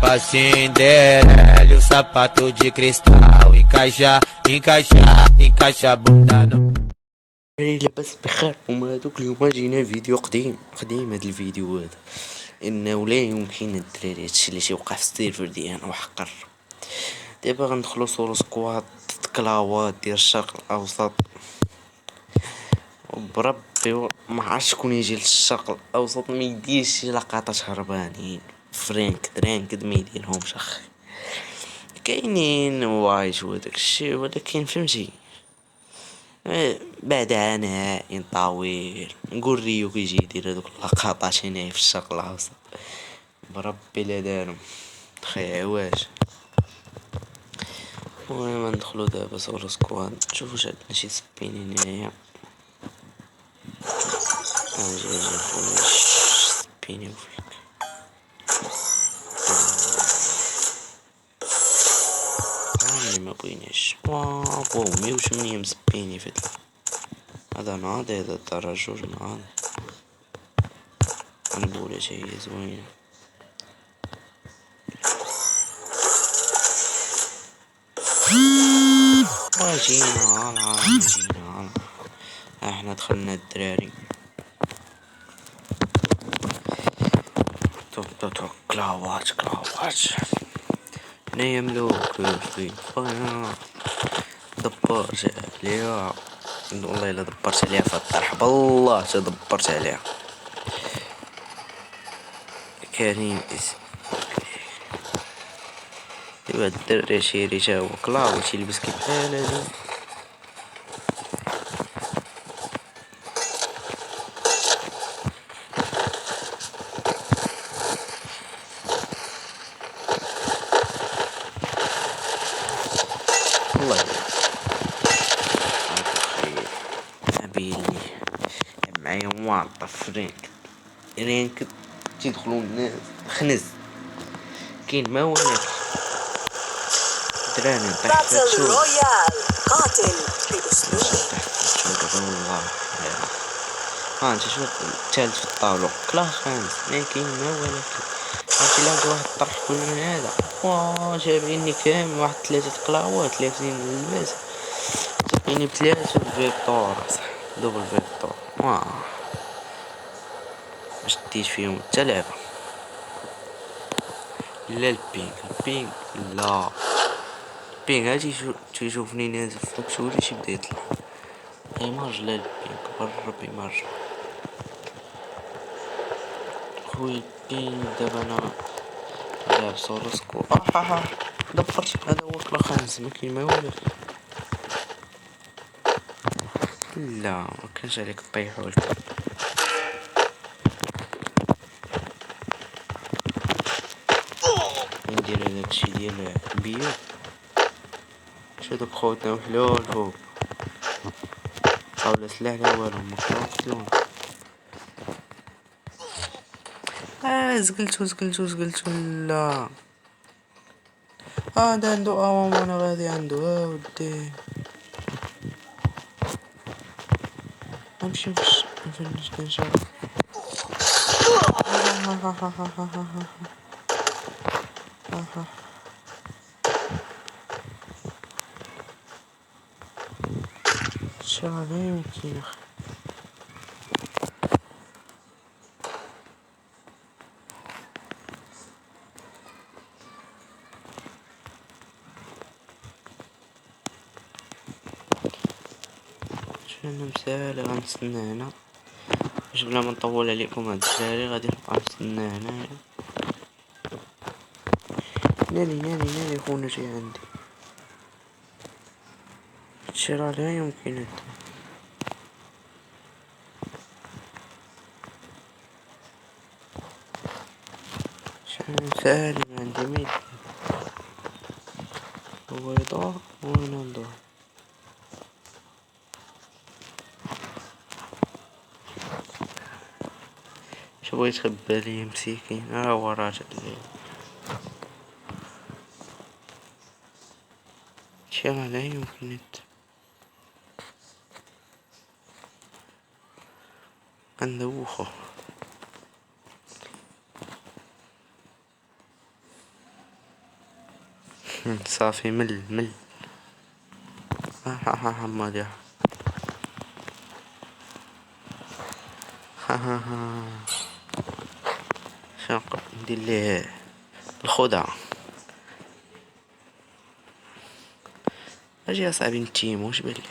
pra Cinderela, o sapato de cristal. Encaixa a bunda no. لاباس بخير. هما هادوك اليوم جينا فيديو قديم هاد الفيديو هذا، انه لا يمكن الدراري هادشي اللي تيوقع في السيرفر ديالنا وحقر. دابا غندخلو سولو سكواد كلاوات ديال الشرق الاوسط، وبربي ما عرفتش شكون يجي للشرق الاوسط ما يديرش شي لقطات هربانين فرانك درانك ما يديرهمش اخي. كاينين وايش وداك الشي، ولكن فهمتي بعد عناء طويل نقول ريو كيجي يدير هادوك اللقطات هنايا في الشرق الاوسط. بربي لا دارهم خي عواج. المهم ندخلو دابا سولو سكواد، نشوفو واش عندنا شي سبين هنايا. اجي خويا سبيني فيك. اللي ما بغيناش واو 108 مسبيني في هذا ناضي، هذا الدرجوج ناضي. البولة هي زوينة. جينا احنا دخلنا الدراري. توك كلاوات هنايا ملوك في دبرت عليها والله الا دبرت عليها فالطرح بالله تدبرت عليها. كريم ايوا الدري شيري تا هو كلاو تيلبس كي بحال هادي. والله نبيلي معايا معطف رينك تيدخلو الناس خنز كاين ما هناك دراري باتل رويال قاتل بأسلوب. والله انت شوف الثالث في الطاولة كلا خامس ما كاين ما ولكن عرفتي لقى واحد الطرح من هذا جابيني كامل واحد 3 قلاوات لابسين اللباس جابيني ب3 فيكتور دوبل فيكتور باش ديت فيهم حتى لعبة. لا البينغ لا البينغ هادي تيشوفني نازل فوق شولي شي بدا يطلع ايماج. لا البينغ بربي ايماج خويا البينغ. دابا انا لعب سولو سكو دبرت هذا هو كلا خامس ما كاين ما والو. لا ما كانش عليك طيحو الكل. ندير هذاك الشي ديال بيو شو دوك خوتنا وحلول فوق ولا سلاح لا والو ما قتلون. زقلتو لا هذا عنده وانا غادي عنده ودي نمشي نفنش كنشوف. شغال يمكن اخي. انا مسالي غنستنى هنا باش بلا ما نطول عليكم هاد الدراري غادي نبقى نستنى هنا. نالي خونا جاي عندي الشراء لا يمكن سالي ما عندي ميت هو يدور وانا ندور. شو يتخبى لي مسكين هو راجع لي شراء لا يمكن ندوخه. صافي مل ها حماد يا ها شنو ندير ليه الخدعة. اجي اصاحبي نتيم واش بالي.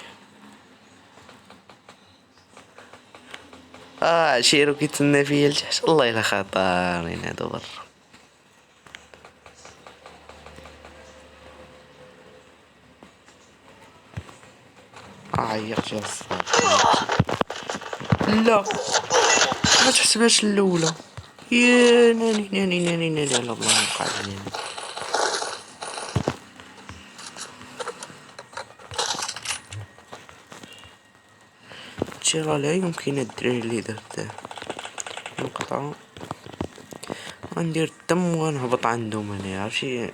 عشيرو كيتسنى فيا لتحت، الله الا خطرني هادو برا. عيقت يا لا ما تحسبهاش الاولى. يا ناني على الله يبقى علينا. راه لا يمكن الدراري اللي درته نقطعو غندير الدم وغنهبط عندهم. انا عرفتي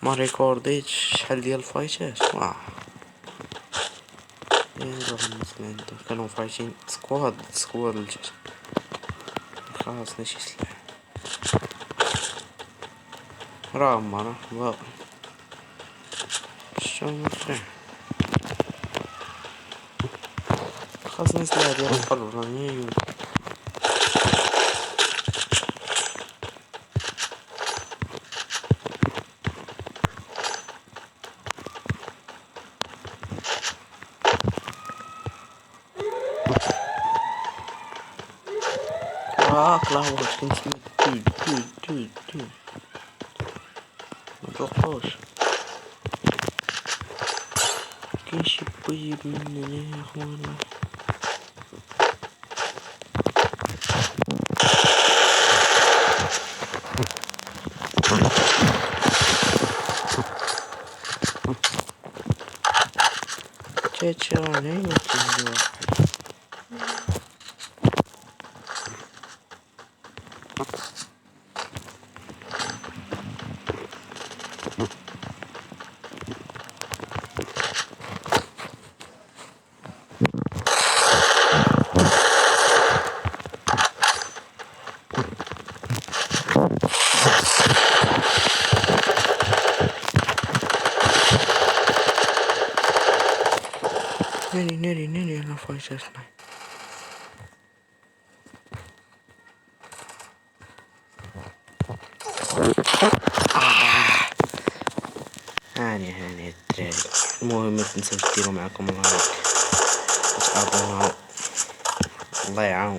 ما ريكورديتش شحال ديال الفايتات. مثلا كانوا فايتين سكواد لجات خلاص شي سلاح راه ما باغي شنو نفرح خاصني سلاح ديال القلب راني لحظة كنت سمعت دود متوقعوش كاين شي بويب مننا يا اخوانا. تاتشي راني نتجوع. ناري انا فايتاتنا. هاني الدراري. المهم متنساوش ديروا معاكم لايك وتابوناو. الله يعاون.